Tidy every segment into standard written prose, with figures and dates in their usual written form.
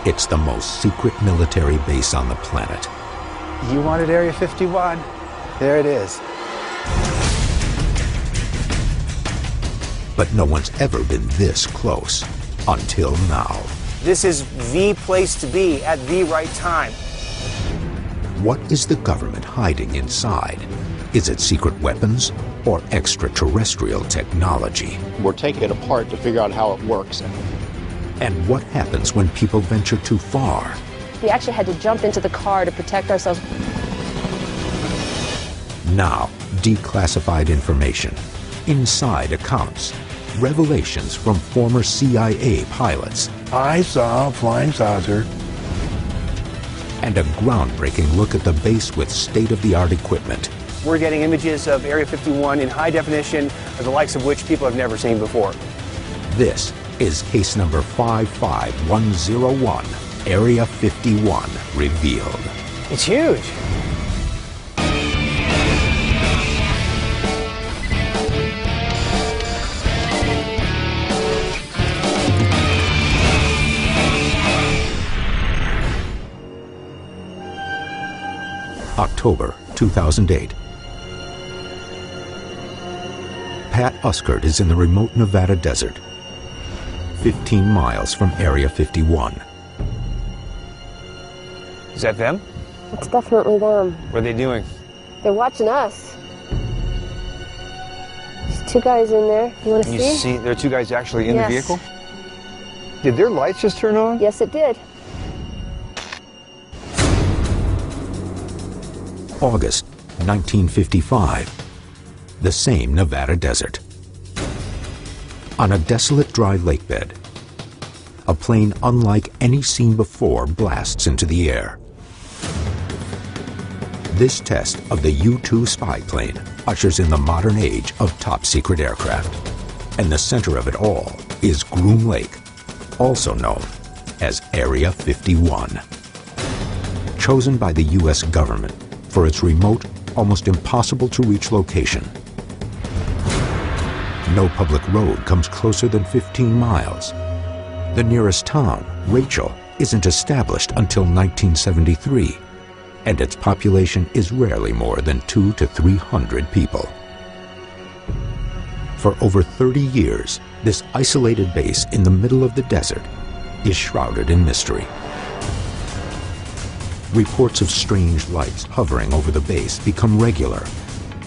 It's the most secret military base on the planet. You wanted Area 51? There it is. But no one's ever been this close until now. This is the place to be at the right time. What is the government hiding inside? Is it secret weapons or extraterrestrial technology? We're taking it apart to figure out how it works. And what happens when people venture too far? We actually had to jump into the car to protect ourselves. Now, declassified information, inside accounts, revelations from former CIA pilots. I saw a flying saucer. And a groundbreaking look at the base with state-of-the-art equipment. We're getting images of Area 51 in high definition, the likes of which people have never seen before. This is case number 55101, Area 51 revealed. It's huge. October 2008. Pat Uskert is in the remote Nevada desert, 15 miles from Area 51. Is that them? It's definitely them. What are they doing? They're watching us. There's two guys in there. You want to see? You see, there are two guys actually in Yes. the vehicle? Did their lights just turn on? Yes, it did. August 1955. The same Nevada desert. On a desolate dry lake bed, a plane unlike any seen before blasts into the air. This test of the U-2 spy plane ushers in the modern age of top-secret aircraft. And the center of it all is Groom Lake, also known as Area 51. Chosen by the U.S. government for its remote, almost impossible-to-reach location. No public road comes closer than 15 miles. The nearest town, Rachel, isn't established until 1973, and its population is rarely more than 200 to 300 people. For over 30 years, this isolated base in the middle of the desert is shrouded in mystery. Reports of strange lights hovering over the base become regular,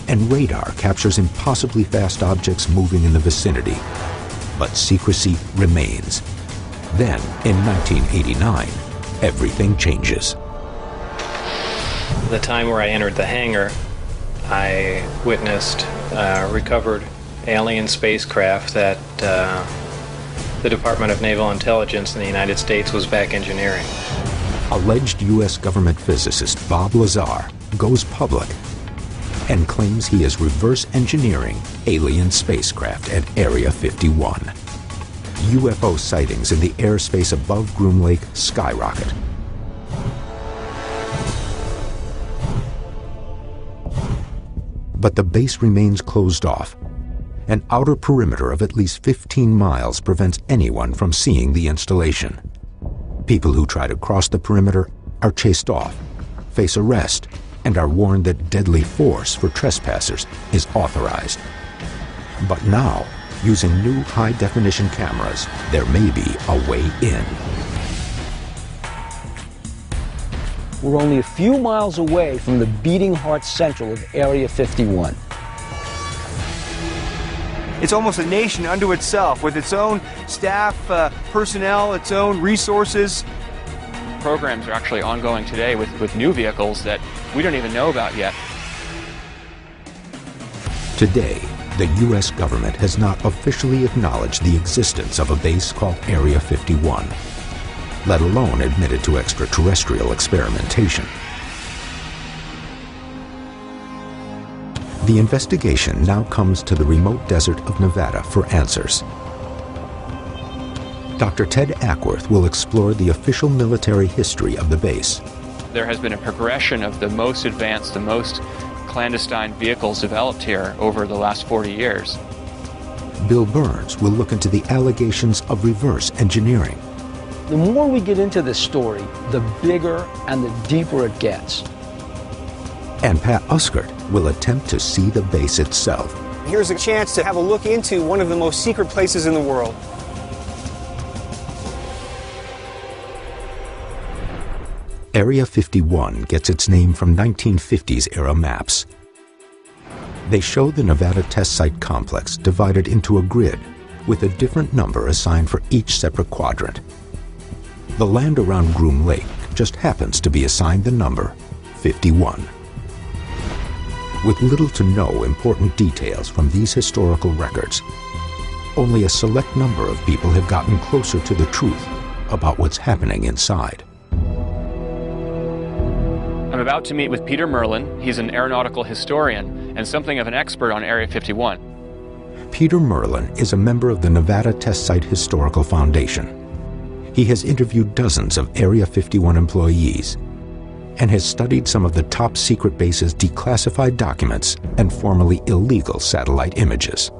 and radar captures impossibly fast objects moving in the vicinity. But secrecy remains. Then, in 1989, everything changes. The time where I entered the hangar, I witnessed recovered alien spacecraft that the Department of Naval Intelligence in the United States was back engineering. Alleged U.S. government physicist Bob Lazar goes public and claims he is reverse engineering alien spacecraft at Area 51. UFO sightings in the airspace above Groom Lake skyrocket. But the base remains closed off. An outer perimeter of at least 15 miles prevents anyone from seeing the installation. People who try to cross the perimeter are chased off, face arrest, and are warned that deadly force for trespassers is authorized. But now, using new high-definition cameras, there may be a way in. We're only a few miles away from the beating heart central of Area 51. It's almost a nation unto itself, with its own staff, personnel, its own resources. Programs are actually ongoing today with new vehicles that we don't even know about yet. Today, the U.S. government has not officially acknowledged the existence of a base called Area 51, let alone admitted to extraterrestrial experimentation. The investigation now comes to the remote desert of Nevada for answers. Dr. Ted Ackworth will explore the official military history of the base. There has been a progression of the most advanced, the most clandestine vehicles developed here over the last 40 years. Bill Burns will look into the allegations of reverse engineering. The more we get into this story, the bigger and the deeper it gets. And Pat Uskert will attempt to see the base itself. Here's a chance to have a look into one of the most secret places in the world. Area 51 gets its name from 1950s era maps. They show the Nevada test site complex divided into a grid with a different number assigned for each separate quadrant. The land around Groom Lake just happens to be assigned the number 51. With little to no important details from these historical records, only a select number of people have gotten closer to the truth about what's happening inside. I'm about to meet with Peter Merlin. He's an aeronautical historian and something of an expert on Area 51. Peter Merlin is a member of the Nevada Test Site Historical Foundation. He has interviewed dozens of Area 51 employees and has studied some of the top secret base's declassified documents and formerly illegal satellite images.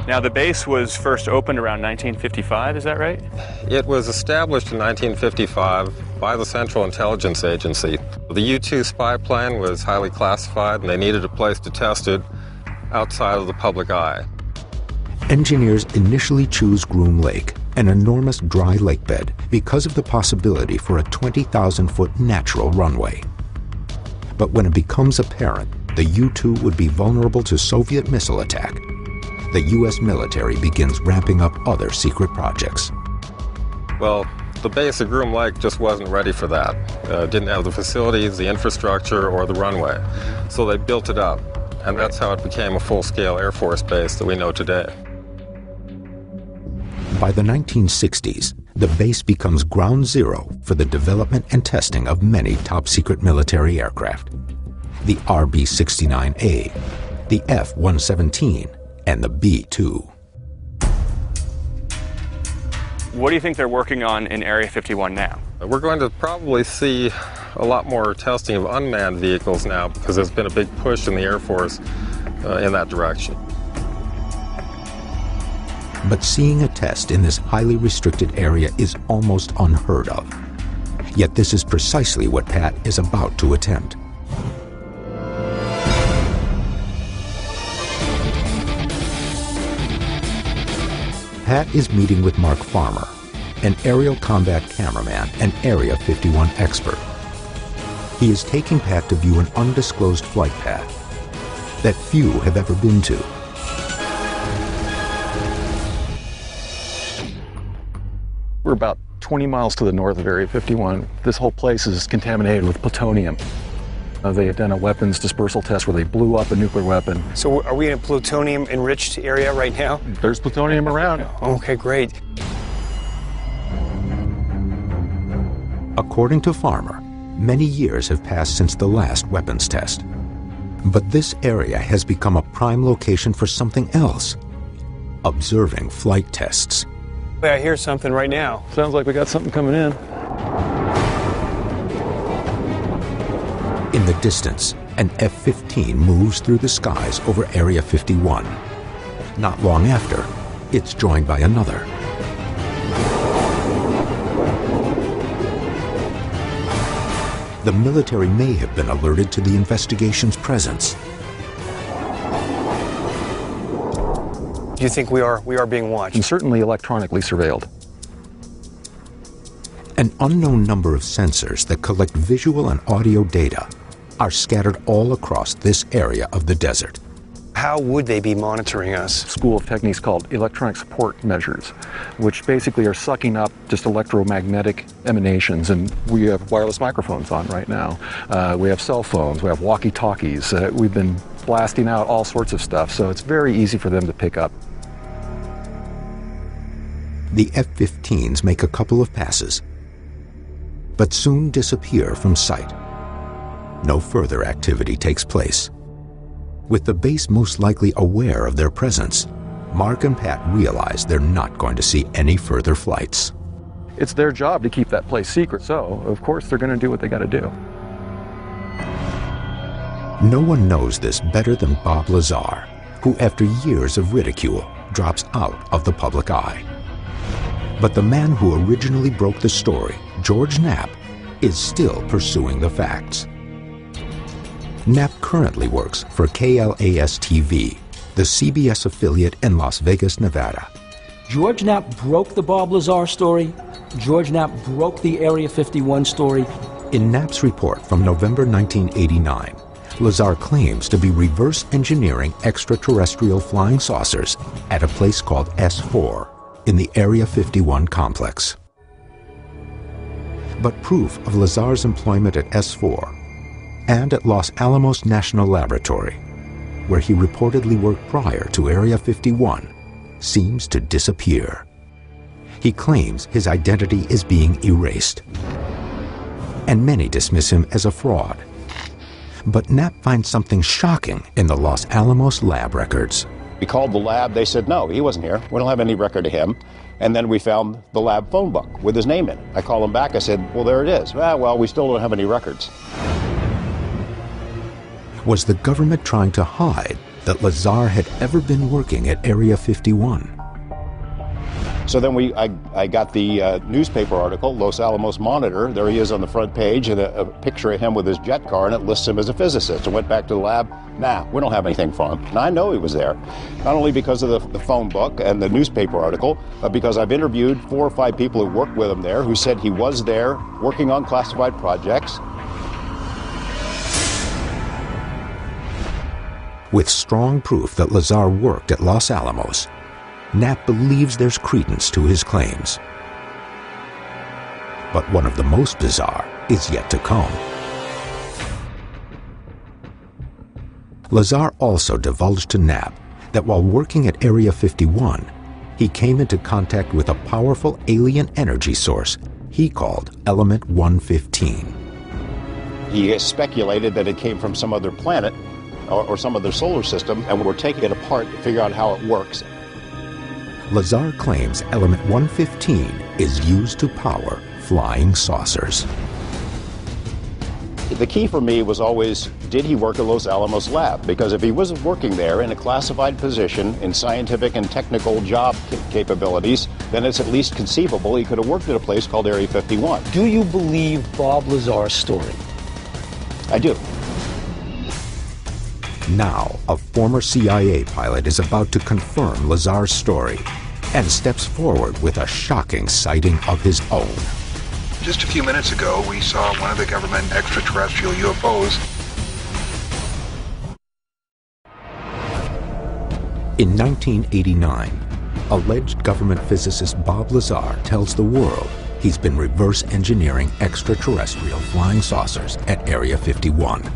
Now, the base was first opened around 1955, is that right? It was established in 1955 by the Central Intelligence Agency. The U-2 spy plane was highly classified, and they needed a place to test it outside of the public eye. Engineers initially choose Groom Lake, an enormous dry lakebed, because of the possibility for a 20,000-foot natural runway. But when it becomes apparent the U-2 would be vulnerable to Soviet missile attack, the U.S. military begins ramping up other secret projects. Well, the base at Groom Lake just wasn't ready for that. Didn't have the facilities, the infrastructure, or the runway. So they built it up, and that's how it became a full-scale Air Force base that we know today. By the 1960s, the base becomes ground zero for the development and testing of many top-secret military aircraft. The RB-69A, the F-117, and the B-2. What do you think they're working on in Area 51 now? We're going to probably see a lot more testing of unmanned vehicles now because there's been a big push in the Air Force in that direction. But seeing a test in this highly restricted area is almost unheard of. Yet this is precisely what Pat is about to attempt. Pat is meeting with Mark Farmer, an aerial combat cameraman and Area 51 expert. He is taking Pat to view an undisclosed flight path that few have ever been to. We're about 20 miles to the north of Area 51. This whole place is contaminated with plutonium. They had done a weapons dispersal test where they blew up a nuclear weapon. So are we in a plutonium-enriched area right now? There's plutonium around. Okay, great. According to Farmer, many years have passed since the last weapons test. But this area has become a prime location for something else: observing flight tests. I hear something right now. Sounds like we got something coming in. In the distance, an F-15 moves through the skies over Area 51. Not long after, it's joined by another. The military may have been alerted to the investigation's presence. Do you think we are being watched? And certainly electronically surveilled. An unknown number of sensors that collect visual and audio data are scattered all across this area of the desert. How would they be monitoring us? School of techniques called electronic support measures, which basically are sucking up just electromagnetic emanations. And we have wireless microphones on right now. We have cell phones, we have walkie-talkies. We've been blasting out all sorts of stuff, so it's very easy for them to pick up. The F-15s make a couple of passes, but soon disappear from sight. No further activity takes place. With the base most likely aware of their presence, Mark and Pat realize they're not going to see any further flights. It's their job to keep that place secret, so of course they're going to do what they got to do. No one knows this better than Bob Lazar, who after years of ridicule drops out of the public eye. But the man who originally broke the story, George Knapp, is still pursuing the facts. Knapp currently works for KLAS-TV, the CBS affiliate in Las Vegas, Nevada. George Knapp broke the Bob Lazar story. George Knapp broke the Area 51 story. In Knapp's report from November 1989, Lazar claims to be reverse engineering extraterrestrial flying saucers at a place called S4 in the Area 51 complex. But proof of Lazar's employment at S4 and at Los Alamos National Laboratory, where he reportedly worked prior to Area 51, seems to disappear. He claims his identity is being erased, and many dismiss him as a fraud. But Knapp finds something shocking in the Los Alamos lab records. We called the lab, they said no, he wasn't here. We don't have any record of him. And then we found the lab phone book with his name in it. I called him back, I said, well, there it is. Ah, well, we still don't have any records. Was the government trying to hide that Lazar had ever been working at Area 51? So then I got the newspaper article, Los Alamos Monitor. There he is on the front page, and a picture of him with his jet car, and it lists him as a physicist. I went back to the lab. Nah, we don't have anything for him. And I know he was there, not only because of the phone book and the newspaper article, but because I've interviewed 4 or 5 people who worked with him there who said he was there working on classified projects. With strong proof that Lazar worked at Los Alamos, Knapp believes there's credence to his claims. But one of the most bizarre is yet to come. Lazar also divulged to Knapp that while working at Area 51, he came into contact with a powerful alien energy source he called Element 115. He speculated that it came from some other planet or some other solar system, and we're taking it apart to figure out how it works. Lazar claims Element 115 is used to power flying saucers. The key for me was always, did he work at Los Alamos lab? Because if he wasn't working there in a classified position in scientific and technical job capabilities, then it's at least conceivable he could have worked at a place called Area 51. Do you believe Bob Lazar's story? I do. Now, a former CIA pilot is about to confirm Lazar's story and steps forward with a shocking sighting of his own. Just a few minutes ago, we saw one of the government extraterrestrial UFOs. In 1989, alleged government physicist Bob Lazar tells the world he's been reverse engineering extraterrestrial flying saucers at Area 51.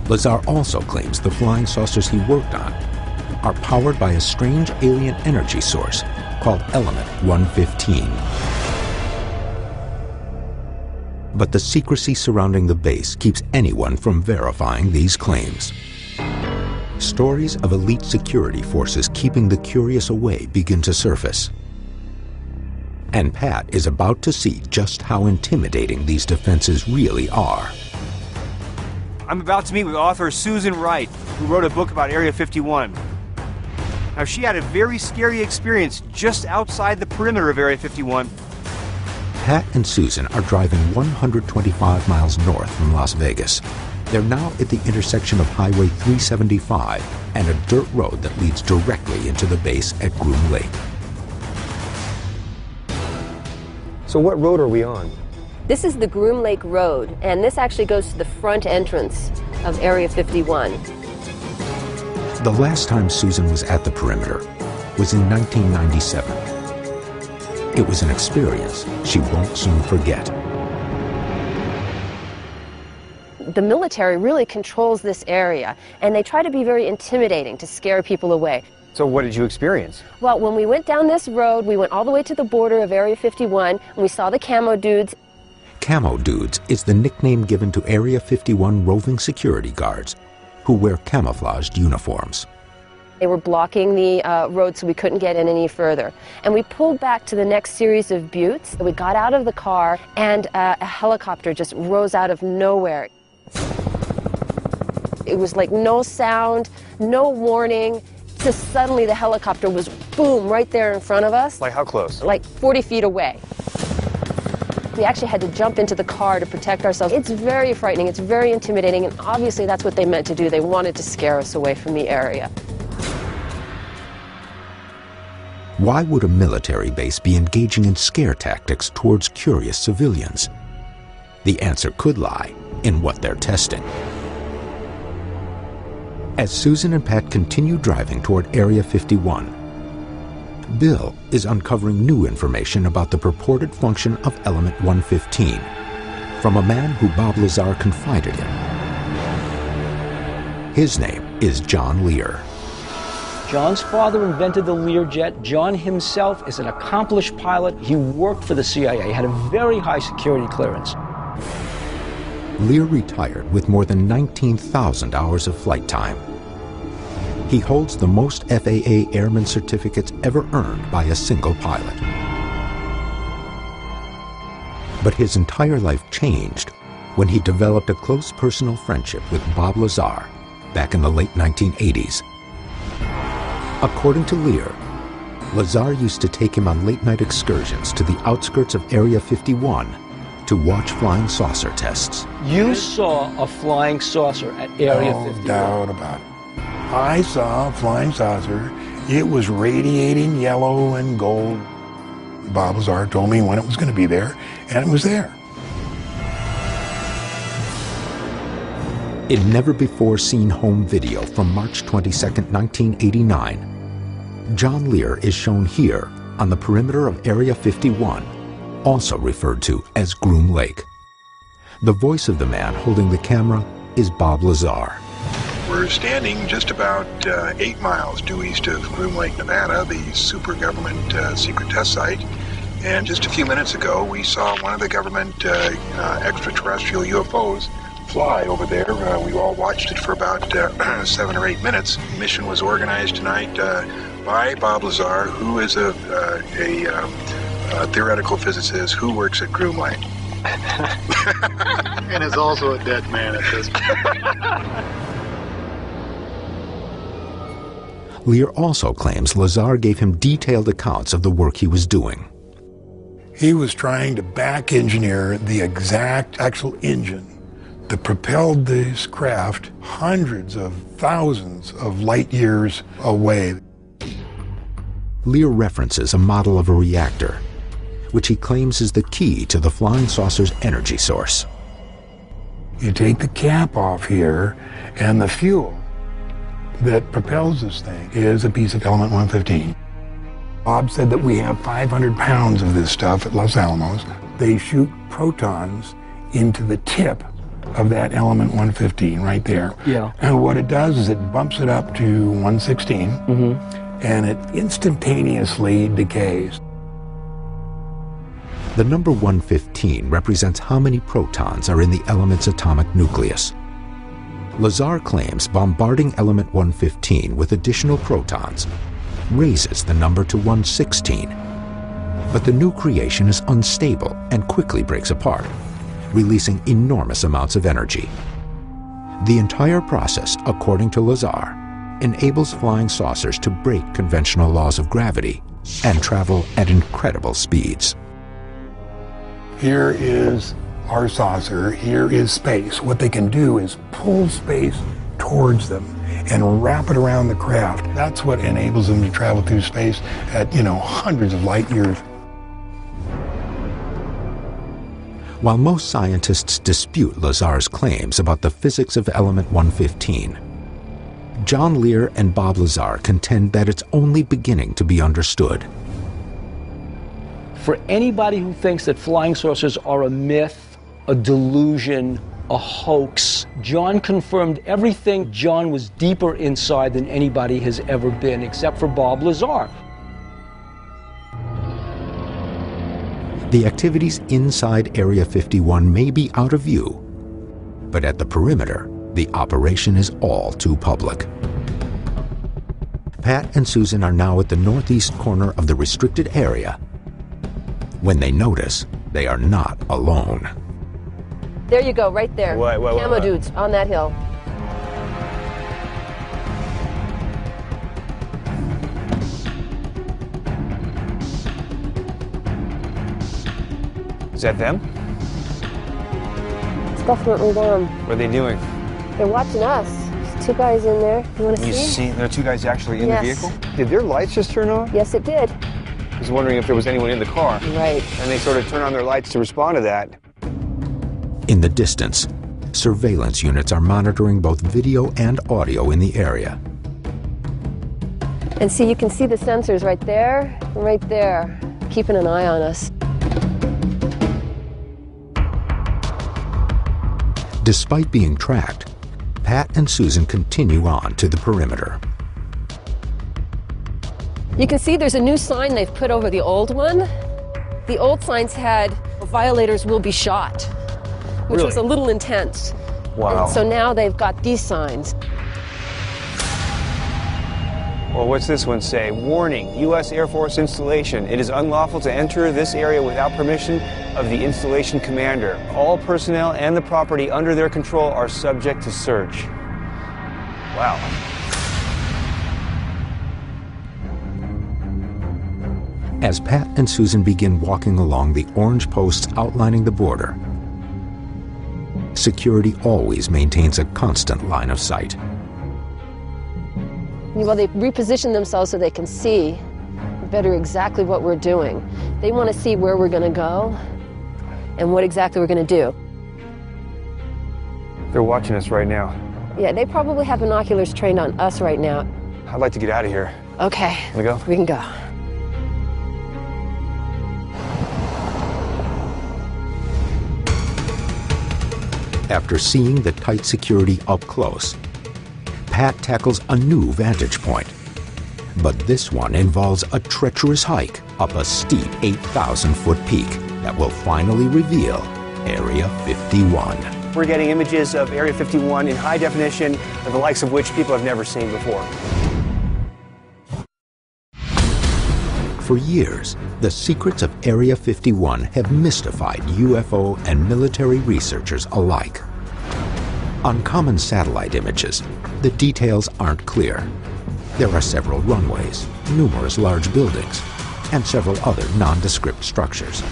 Lazar also claims the flying saucers he worked on are powered by a strange alien energy source called Element 115. But the secrecy surrounding the base keeps anyone from verifying these claims. Stories of elite security forces keeping the curious away begin to surface. And Pat is about to see just how intimidating these defenses really are. I'm about to meet with author Susan Wright, who wrote a book about Area 51. Now, she had a very scary experience just outside the perimeter of Area 51. Pat and Susan are driving 125 miles north from Las Vegas. They're now at the intersection of Highway 375 and a dirt road that leads directly into the base at Groom Lake. So what road are we on? This is the Groom Lake Road, and this actually goes to the front entrance of Area 51. The last time Susan was at the perimeter was in 1997. It was an experience she won't soon forget. The military really controls this area, and they try to be very intimidating to scare people away. So what did you experience? Well, when we went down this road, we went all the way to the border of Area 51, and we saw the camo dudes. Camo Dudes is the nickname given to Area 51 roving security guards who wear camouflaged uniforms. They were blocking the road so we couldn't get in any further. And we pulled back to the next series of buttes. We got out of the car, and a helicopter just rose out of nowhere. It was like no sound, no warning, Just suddenly the helicopter was, boom, right there in front of us. Like how close? Like 40 feet away. We actually had to jump into the car to protect ourselves. It's very frightening, it's very intimidating, and obviously that's what they meant to do. They wanted to scare us away from the area. Why would a military base be engaging in scare tactics towards curious civilians? The answer could lie in what they're testing. As Susan and Pat continue driving toward Area 51, Bill is uncovering new information about the purported function of Element 115 from a man who Bob Lazar confided in. His name is John Lear. John's father invented the Learjet. John himself is an accomplished pilot. He worked for the CIA, had a very high security clearance. Lear retired with more than 19,000 hours of flight time. He holds the most FAA airman certificates ever earned by a single pilot. But his entire life changed when he developed a close personal friendship with Bob Lazar back in the late 1980s. According to Lear, Lazar used to take him on late-night excursions to the outskirts of Area 51 to watch flying saucer tests. You saw a flying saucer at Area 51. No doubt about it. I saw a flying saucer. It was radiating yellow and gold. Bob Lazar told me when it was going to be there, and it was there. In never-before-seen home video from March 22, 1989, John Lear is shown here on the perimeter of Area 51, also referred to as Groom Lake. The voice of the man holding the camera is Bob Lazar. We're standing just about 8 miles due east of Groom Lake, Nevada, the super government secret test site. And just a few minutes ago, we saw one of the government extraterrestrial UFOs fly over there. We all watched it for about 7 or 8 minutes. The mission was organized tonight by Bob Lazar, who is a theoretical physicist who works at Groom Lake. And is also a dead man at this point. Lear also claims Lazar gave him detailed accounts of the work he was doing. He was trying to back engineer the exact actual engine that propelled this craft hundreds of thousands of light years away. Lear references a model of a reactor, which he claims is the key to the flying saucer's energy source. You take the cap off here, and the fuel that propels this thing is a piece of element 115. Bob said that we have 500 pounds of this stuff at Los Alamos. They shoot protons into the tip of that element 115 right there. Yeah. And what it does is it bumps it up to 116, and it instantaneously decays. The number 115 represents how many protons are in the element's atomic nucleus. Lazar claims bombarding element 115 with additional protons raises the number to 116. But the new creation is unstable and quickly breaks apart, releasing enormous amounts of energy. The entire process, according to Lazar, enables flying saucers to break conventional laws of gravity and travel at incredible speeds. Here is our saucer, here is space. What they can do is pull space towards them and wrap it around the craft. That's what enables them to travel through space at, hundreds of light years. While most scientists dispute Lazar's claims about the physics of element 115, John Lear and Bob Lazar contend that it's only beginning to be understood. For anybody who thinks that flying saucers are a myth, a delusion, a hoax, John confirmed everything. John was deeper inside than anybody has ever been, except for Bob Lazar. The activities inside Area 51 may be out of view, but at the perimeter, the operation is all too public. Pat and Susan are now at the northeast corner of the restricted area when they notice they are not alone. There you go, right there. Camo dudes on that hill. Is that them? It's definitely them. What are they doing? They're watching us. There's two guys in there. You want to You see, there are two guys actually in the vehicle? Did their lights just turn on? Yes, it did. I was wondering if there was anyone in the car. Right. And they sort of turn on their lights to respond to that. In the distance, surveillance units are monitoring both video and audio in the area. And see, you can see the sensors right there, keeping an eye on us. Despite being tracked, Pat and Susan continue on to the perimeter. You can see there's a new sign they've put over the old one. The old signs had, violators will be shot, which was a little intense. Wow. And so now they've got these signs. Well, what's this one say? Warning, U.S. Air Force installation. It is unlawful to enter this area without permission of the installation commander. All personnel and the property under their control are subject to search. Wow. As Pat and Susan begin walking along the orange posts outlining the border, security always maintains a constant line of sight. Well, they reposition themselves so they can see better exactly what we're doing. They want to see where we're going to go and what exactly we're going to do. They're watching us right now. Yeah, they probably have binoculars trained on us right now. I'd like to get out of here. Okay. Can we go? We can go. After seeing the tight security up close, Pat tackles a new vantage point. But this one involves a treacherous hike up a steep 8,000-foot peak that will finally reveal Area 51. We're getting images of Area 51 in high definition, the likes of which people have never seen before. For years, the secrets of Area 51 have mystified UFO and military researchers alike. On common satellite images, the details aren't clear. There are several runways, numerous large buildings, and several other nondescript structures.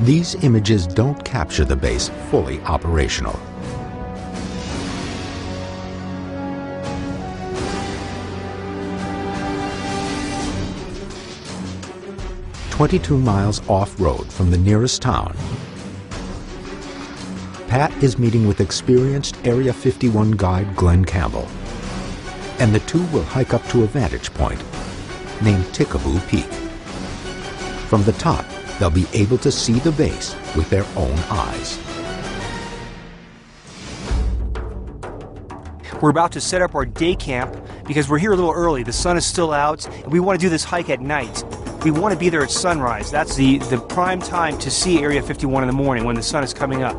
These images don't capture the base fully operational. "22 miles off-road from the nearest town, Pat is meeting with experienced Area 51 guide Glenn Campbell, and the two will hike up to a vantage point named Tikaboo Peak. From the top, they'll be able to see the base with their own eyes. We're about to set up our day camp because we're here a little early. The sun is still out, and we want to do this hike at night. We want to be there at sunrise. That's the prime time to see Area 51 in the morning when the sun is coming up.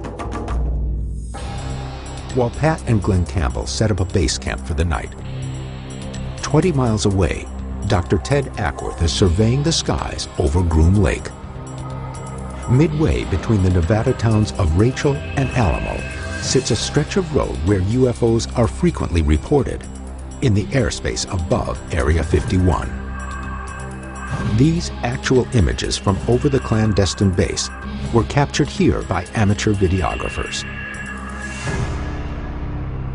While Pat and Glenn Campbell set up a base camp for the night, 20 miles away, Dr. Ted Ackworth is surveying the skies over Groom Lake. Midway between the Nevada towns of Rachel and Alamo sits a stretch of road where UFOs are frequently reported in the airspace above Area 51. These actual images from over the clandestine base were captured here by amateur videographers.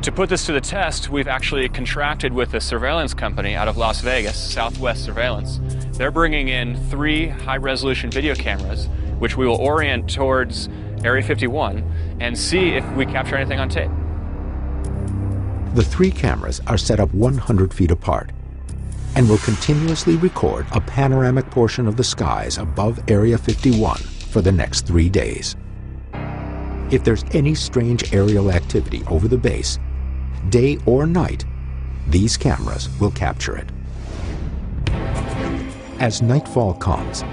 To put this to the test, we've actually contracted with a surveillance company out of Las Vegas, Southwest Surveillance. They're bringing in 3 high-resolution video cameras, which we will orient towards Area 51 and see if we capture anything on tape. The 3 cameras are set up 100 feet apart and will continuously record a panoramic portion of the skies above Area 51 for the next 3 days. If there's any strange aerial activity over the base, day or night, these cameras will capture it. As nightfall comes,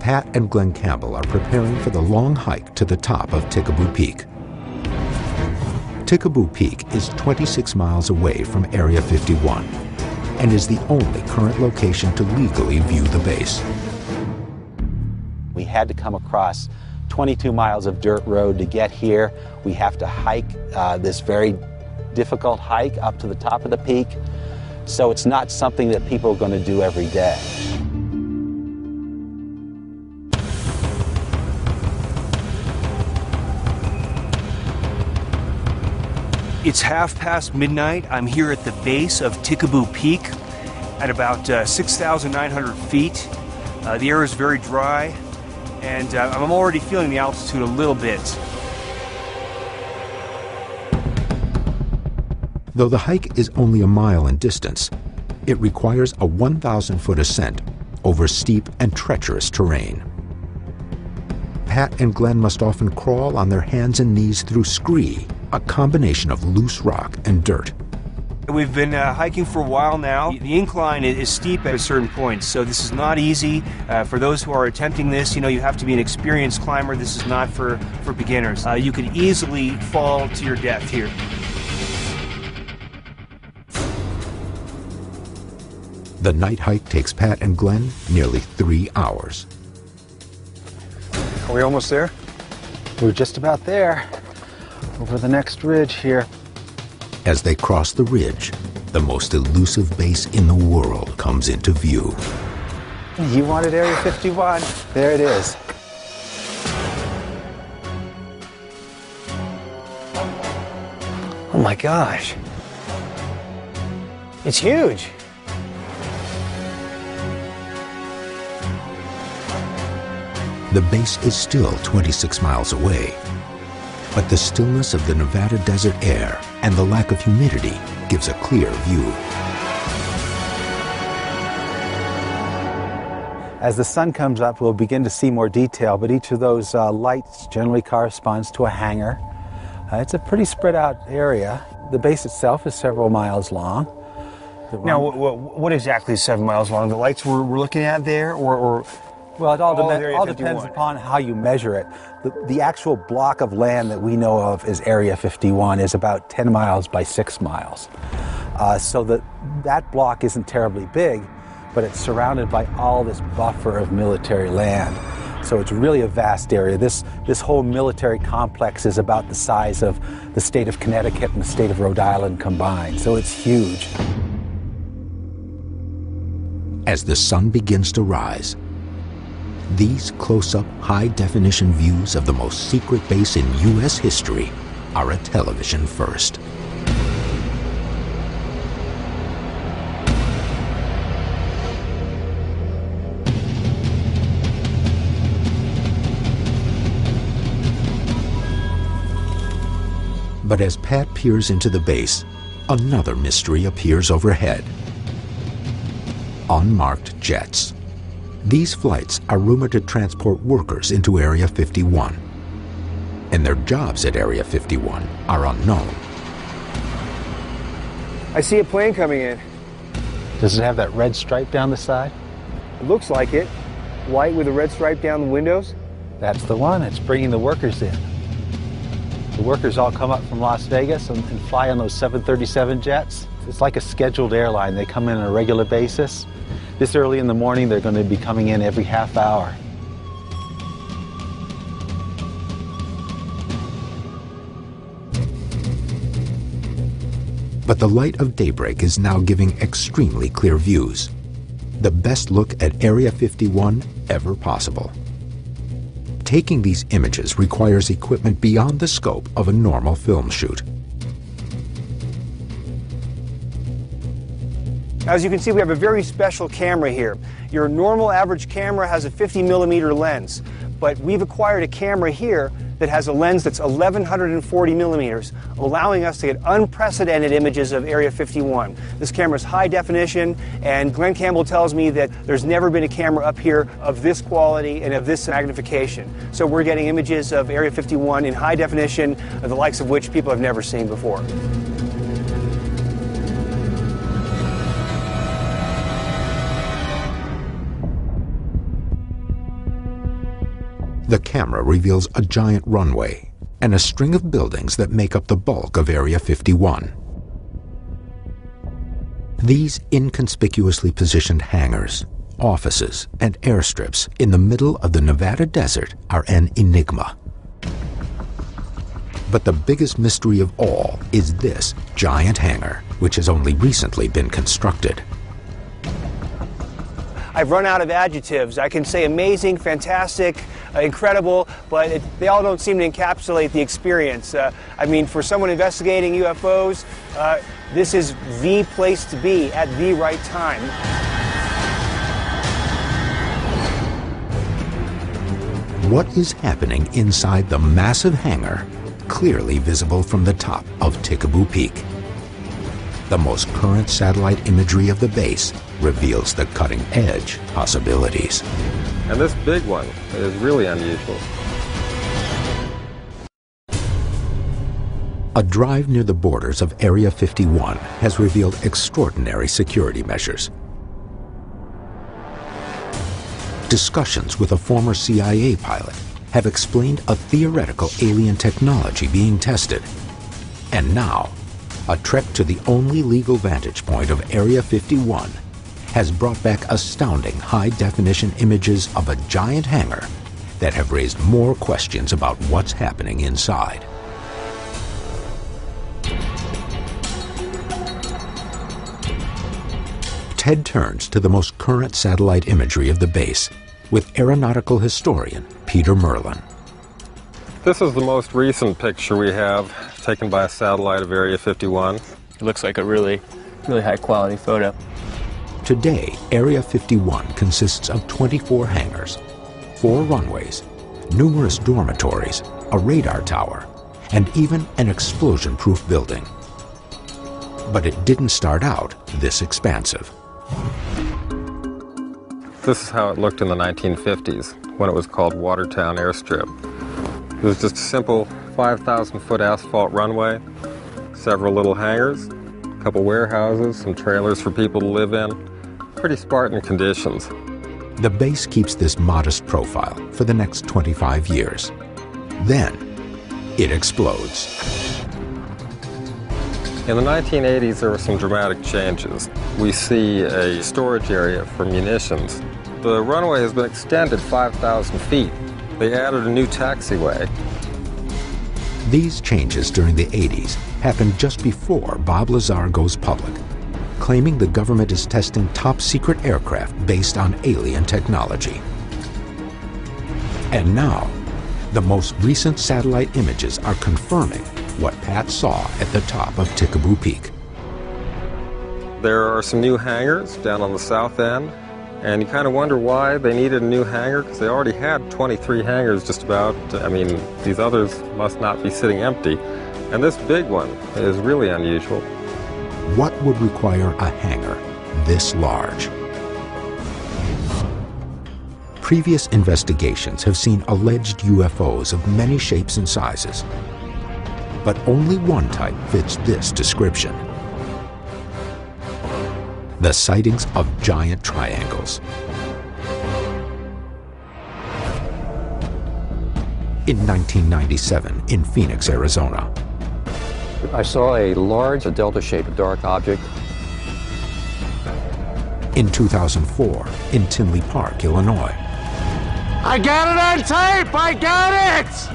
Pat and Glenn Campbell are preparing for the long hike to the top of Tikaboo Peak. Tikaboo Peak is 26 miles away from Area 51 and is the only current location to legally view the base. We had to come across 22 miles of dirt road to get here. We have to hike this very difficult hike up to the top of the peak. So it's not something that people are going to do every day. It's midnight. I'm here at the base of Tikaboo Peak at about 6,900 feet. The air is very dry, and I'm already feeling the altitude a little bit. Though the hike is only a mile in distance, it requires a 1,000-foot ascent over steep and treacherous terrain. Pat and Glenn must often crawl on their hands and knees through scree, a combination of loose rock and dirt. We've been hiking for a while now. The incline is steep at a certain point, so this is not easy. For those who are attempting this, you have to be an experienced climber. This is not for beginners. You could easily fall to your death here. The night hike takes Pat and Glenn nearly 3 hours. Are we almost there? We're just about there, over the next ridge here. As they cross the ridge, the most elusive base in the world comes into view. You wanted Area 51. There it is. Oh my gosh. It's huge. The base is still 26 miles away, but the stillness of the Nevada desert air and the lack of humidity gives a clear view. As the sun comes up, we'll begin to see more detail, but each of those lights generally corresponds to a hangar. It's a pretty spread out area. The base itself is several miles long. Now, what exactly is 7 miles long? The lights we're looking at there, or well, it all depends upon how you measure it. The actual block of land that we know of as Area 51 is about 10 miles by 6 miles. So that block isn't terribly big, but it's surrounded by all this buffer of military land. So it's really a vast area. This whole military complex is about the size of the state of Connecticut and the state of Rhode Island combined. So it's huge. As the sun begins to rise, these close-up, high-definition views of the most secret base in U.S. history are a television first. But as Pat peers into the base, another mystery appears overhead. Unmarked jets. These flights are rumored to transport workers into Area 51, and their jobs at Area 51 are unknown. I see a plane coming in. Does it have that red stripe down the side? It looks like it. White with a red stripe down the windows. That's the one. It's bringing the workers in. The workers all come up from Las Vegas and fly on those 737 jets. It's like a scheduled airline. They come in on a regular basis. This early in the morning, they're going to be coming in every half hour. But the light of daybreak is now giving extremely clear views. The best look at Area 51 ever possible. Taking these images requires equipment beyond the scope of a normal film shoot. As you can see, we have a very special camera here. Your normal average camera has a 50-millimeter lens, but we've acquired a camera here that has a lens that's 1,140 millimeters, allowing us to get unprecedented images of Area 51. This camera is high definition, and Glenn Campbell tells me that there's never been a camera up here of this quality and of this magnification. So we're getting images of Area 51 in high definition, the likes of which people have never seen before. The camera reveals a giant runway and a string of buildings that make up the bulk of Area 51. These inconspicuously positioned hangars, offices, and airstrips in the middle of the Nevada desert are an enigma. But the biggest mystery of all is this giant hangar, which has only recently been constructed. I've run out of adjectives. I can say amazing, fantastic, incredible, but they all don't seem to encapsulate the experience. I mean, for someone investigating UFOs, this is the place to be at the right time. What is happening inside the massive hangar, clearly visible from the top of Tikaboo Peak? The most current satellite imagery of the base reveals the cutting-edge possibilities. And this big one is really unusual. A drive near the borders of Area 51 has revealed extraordinary security measures. Discussions with a former CIA pilot have explained a theoretical alien technology being tested. And now, a trek to the only legal vantage point of Area 51 has brought back astounding high-definition images of a giant hangar that have raised more questions about what's happening inside. Ted turns to the most current satellite imagery of the base with aeronautical historian Peter Merlin. This is the most recent picture we have taken by a satellite of Area 51. It looks like a really high quality photo. Today, Area 51 consists of 24 hangars, 4 runways, numerous dormitories, a radar tower, and even an explosion-proof building. But it didn't start out this expansive. This is how it looked in the 1950s, when it was called Watertown Airstrip. It was just a simple 5,000-foot asphalt runway, several little hangars, a couple warehouses, some trailers for people to live in. Pretty Spartan conditions. The base keeps this modest profile for the next 25 years. Then, it explodes. In the 1980s, there were some dramatic changes. We see a storage area for munitions. The runway has been extended 5,000 feet. They added a new taxiway. These changes during the 80s happened just before Bob Lazar goes public, claiming the government is testing top-secret aircraft based on alien technology. And now, the most recent satellite images are confirming what Pat saw at the top of Tikaboo Peak. There are some new hangars down on the south end, and you kind of wonder why they needed a new hangar, because they already had 23 hangars just about. I mean, these others must not be sitting empty. And this big one is really unusual. What would require a hangar this large? Previous investigations have seen alleged UFOs of many shapes and sizes, but only one type fits this description. The sightings of giant triangles. In 1997 in Phoenix, Arizona. I saw a large delta-shaped dark object. In 2004 in Tinley Park, Illinois. I got it on tape! I got it!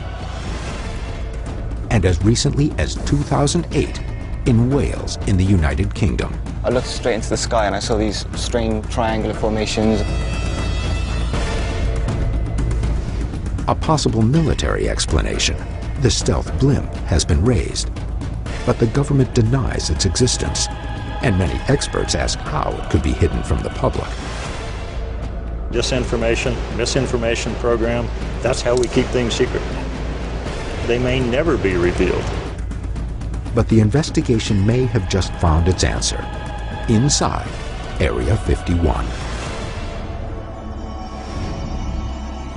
And as recently as 2008 in Wales in the United Kingdom. I looked straight into the sky and I saw these strange triangular formations. A possible military explanation. The stealth blimp has been raised, but the government denies its existence, and many experts ask how it could be hidden from the public. Disinformation, misinformation program, that's how we keep things secret. They may never be revealed. But the investigation may have just found its answer inside Area 51.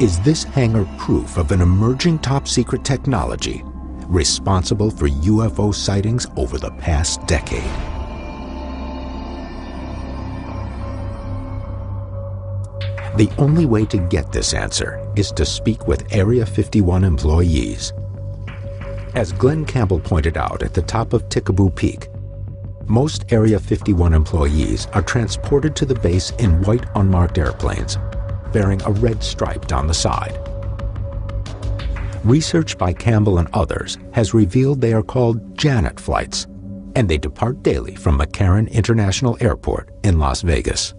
Is this hangar proof of an emerging top-secret technology responsible for UFO sightings over the past decade? The only way to get this answer is to speak with Area 51 employees. As Glenn Campbell pointed out at the top of Tikaboo Peak, most Area 51 employees are transported to the base in white unmarked airplanes, bearing a red stripe down the side. Research by Campbell and others has revealed they are called Janet flights, and they depart daily from McCarran International Airport in Las Vegas.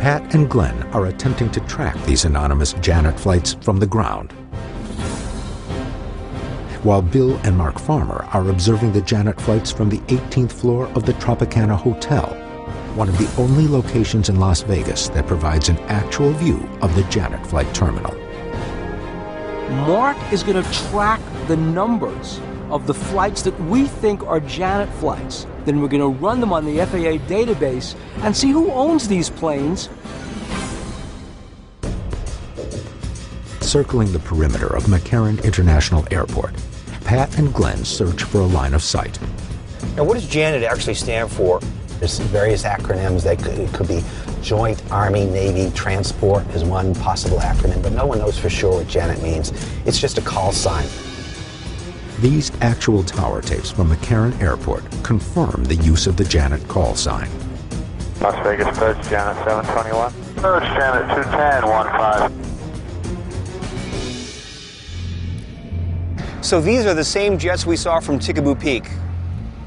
Pat and Glenn are attempting to track these anonymous Janet flights from the ground, while Bill and Mark Farmer are observing the Janet flights from the 18th floor of the Tropicana Hotel, one of the only locations in Las Vegas that provides an actual view of the Janet flight terminal. Mark is going to track the numbers of the flights that we think are Janet flights. Then we're going to run them on the FAA database and see who owns these planes. Circling the perimeter of McCarran International Airport, Pat and Glenn search for a line of sight. Now, what does Janet actually stand for? There's various acronyms. It could be Joint Army Navy Transport is one possible acronym, but no one knows for sure what Janet means. It's just a call sign. These actual tower tapes from McCarran Airport confirm the use of the Janet call sign. Las Vegas, Purge Janet 721. Purge Janet 21015. So these are the same jets we saw from Tikaboo Peak.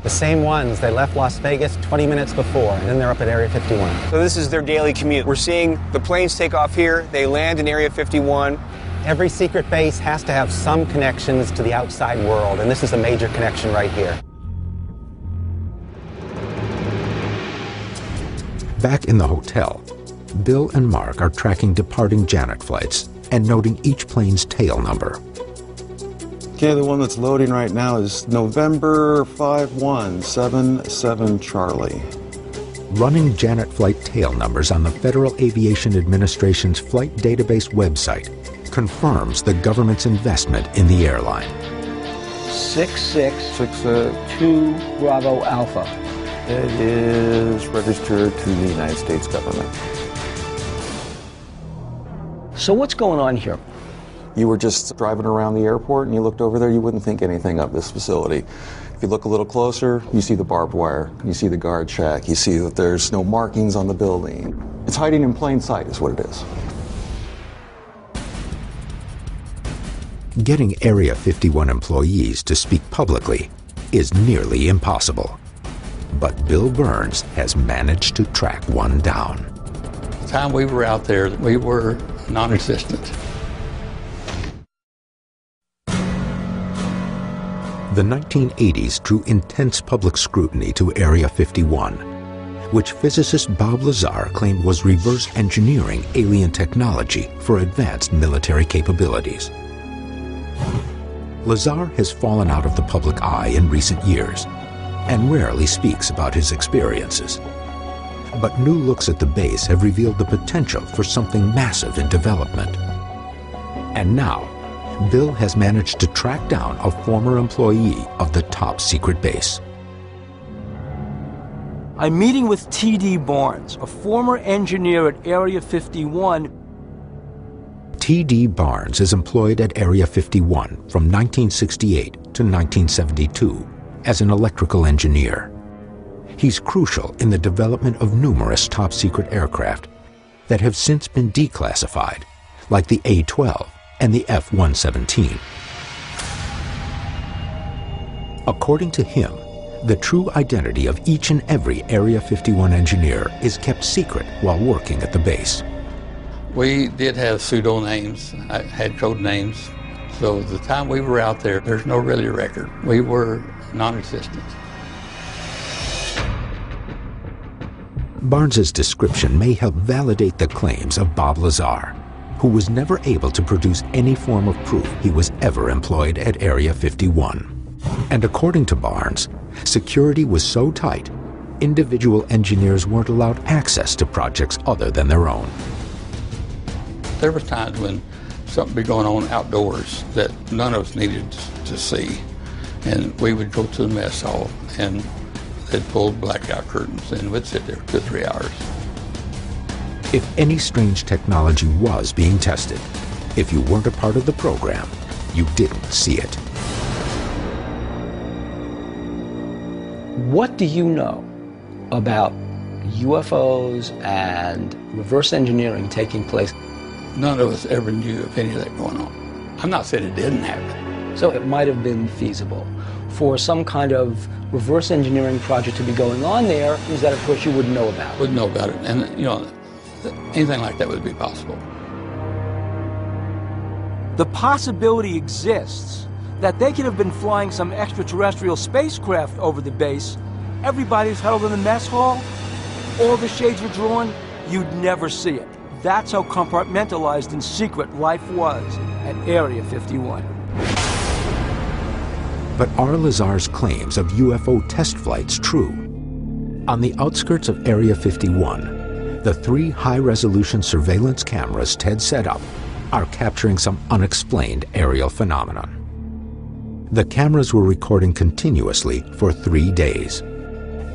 The same ones. They left Las Vegas 20 minutes before, and then they're up at Area 51. So this is their daily commute. We're seeing the planes take off here, they land in Area 51. Every secret base has to have some connections to the outside world, and this is a major connection right here. Back in the hotel, Bill and Mark are tracking departing Janet flights and noting each plane's tail number. Okay, the one that's loading right now is November 5177 Charlie. Running Janet flight tail numbers on the Federal Aviation Administration's flight database website confirms the government's investment in the airline. 6662 Bravo Alpha. It is registered to the United States government. So what's going on here? You were just driving around the airport and you looked over there, you wouldn't think anything of this facility. If you look a little closer, you see the barbed wire, you see the guard shack, you see that there's no markings on the building. It's hiding in plain sight is what it is. Getting Area 51 employees to speak publicly is nearly impossible. But Bill Burns has managed to track one down. The time we were out there, we were non-existent. The 1980s drew intense public scrutiny to Area 51, which physicist Bob Lazar claimed was reverse engineering alien technology for advanced military capabilities. Lazar has fallen out of the public eye in recent years and rarely speaks about his experiences. But new looks at the base have revealed the potential for something massive in development. And now, Bill has managed to track down a former employee of the top secret base. I'm meeting with T.D. Barnes, a former engineer at Area 51. T.D. Barnes is employed at Area 51 from 1968 to 1972 as an electrical engineer. He's crucial in the development of numerous top-secret aircraft that have since been declassified, like the A-12 and the F-117. According to him, the true identity of each and every Area 51 engineer is kept secret while working at the base. We did have pseudo names, had code names, so the time we were out there, there's no really record. We were non-existent. Barnes's description may help validate the claims of Bob Lazar, who was never able to produce any form of proof he was ever employed at Area 51. And according to Barnes, security was so tight, individual engineers weren't allowed access to projects other than their own. There were times when something would be going on outdoors that none of us needed to see. And we would go to the mess hall and they'd pull blackout curtains and we'd sit there for 3 hours. If any strange technology was being tested, if you weren't a part of the program, you didn't see it. What do you know about UFOs and reverse engineering taking place? None of us ever knew of any of that going on. I'm not saying it didn't happen. So it might have been feasible for some kind of reverse engineering project to be going on there, is that of course you wouldn't know about. Wouldn't know about it. And you know, anything like that would be possible. The possibility exists that they could have been flying some extraterrestrial spacecraft over the base. Everybody's huddled in the mess hall. All the shades were drawn. You'd never see it. That's how compartmentalized and secret life was at Area 51. But are Lazar's claims of UFO test flights true? On the outskirts of Area 51, the 3 high-resolution surveillance cameras Ted set up are capturing some unexplained aerial phenomenon. The cameras were recording continuously for 3 days.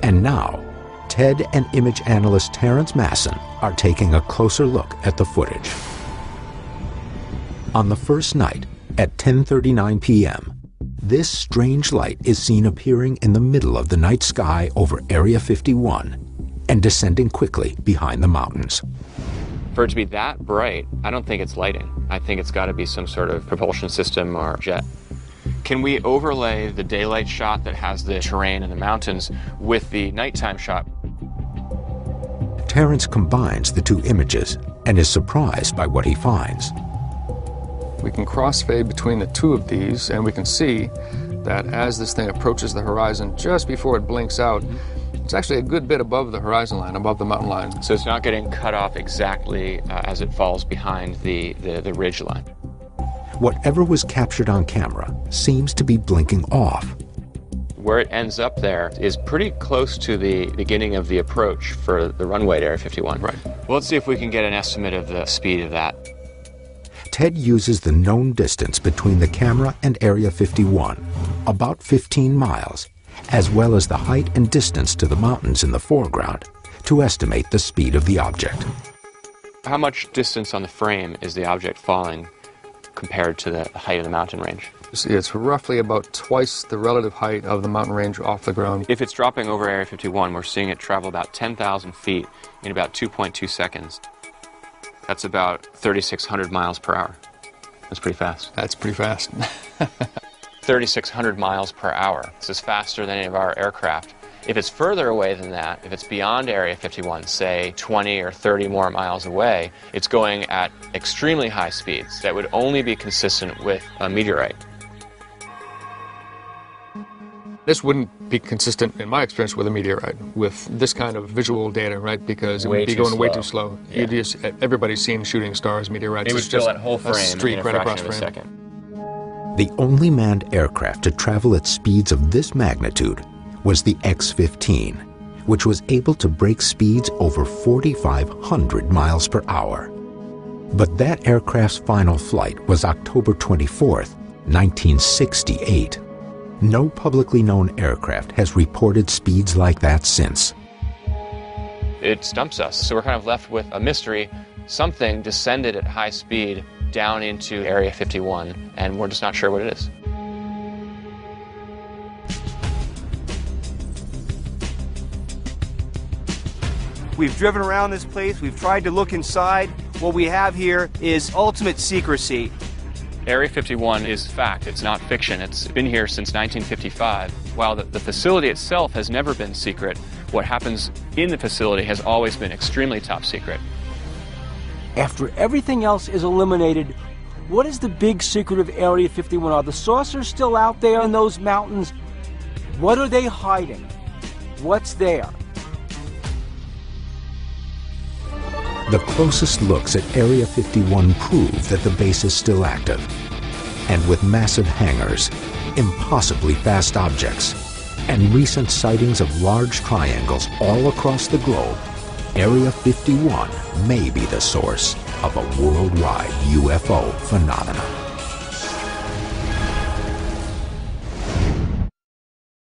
And now, Ted and image analyst Terrence Masson are taking a closer look at the footage. On the first night, at 10:39 p.m., this strange light is seen appearing in the middle of the night sky over Area 51 and descending quickly behind the mountains. For it to be that bright, I don't think it's lighting. I think it's got to be some sort of propulsion system or jet. Can we overlay the daylight shot that has the terrain and the mountains with the nighttime shot? Terrence combines the 2 images and is surprised by what he finds. We can crossfade between the 2 of these, and we can see that as this thing approaches the horizon, just before it blinks out, it's actually a good bit above the horizon line, above the mountain line. So it's not getting cut off exactly as it falls behind the ridge line. Whatever was captured on camera seems to be blinking off. Where it ends up there is pretty close to the beginning of the approach for the runway to Area 51. Right. Well, let's see if we can get an estimate of the speed of that. Ted uses the known distance between the camera and Area 51, about 15 miles, as well as the height and distance to the mountains in the foreground, to estimate the speed of the object. How much distance on the frame is the object falling compared to the height of the mountain range? It's roughly about twice the relative height of the mountain range off the ground. If it's dropping over Area 51, we're seeing it travel about 10,000 feet in about 2.2 seconds. That's about 3,600 miles per hour. That's pretty fast. That's pretty fast. 3,600 miles per hour. This is faster than any of our aircraft. If it's further away than that, if it's beyond Area 51, say 20 or 30 more miles away, it's going at extremely high speeds that would only be consistent with a meteorite. This wouldn't be consistent, in my experience, with a meteorite, with this kind of visual data, right? Because it would be going way too slow. Yeah. Everybody's seen shooting stars, meteorites. It would fill that whole frame a streak in a right across fraction of a frame. second. The only manned aircraft to travel at speeds of this magnitude was the X-15, which was able to break speeds over 4,500 miles per hour. But that aircraft's final flight was October 24th, 1968. No publicly known aircraft has reported speeds like that since. It stumps us, so we're kind of left with a mystery. Something descended at high speed down into Area 51, and we're just not sure what it is. We've driven around this place, we've tried to look inside. What we have here is ultimate secrecy. Area 51 is fact, it's not fiction. It's been here since 1955. While the facility itself has never been secret, what happens in the facility has always been extremely top secret. After everything else is eliminated, what is the big secret of Area 51? Are the saucers still out there in those mountains? What are they hiding? What's there? The closest looks at Area 51 prove that the base is still active. And with massive hangars, impossibly fast objects, and recent sightings of large triangles all across the globe, Area 51 may be the source of a worldwide UFO phenomenon.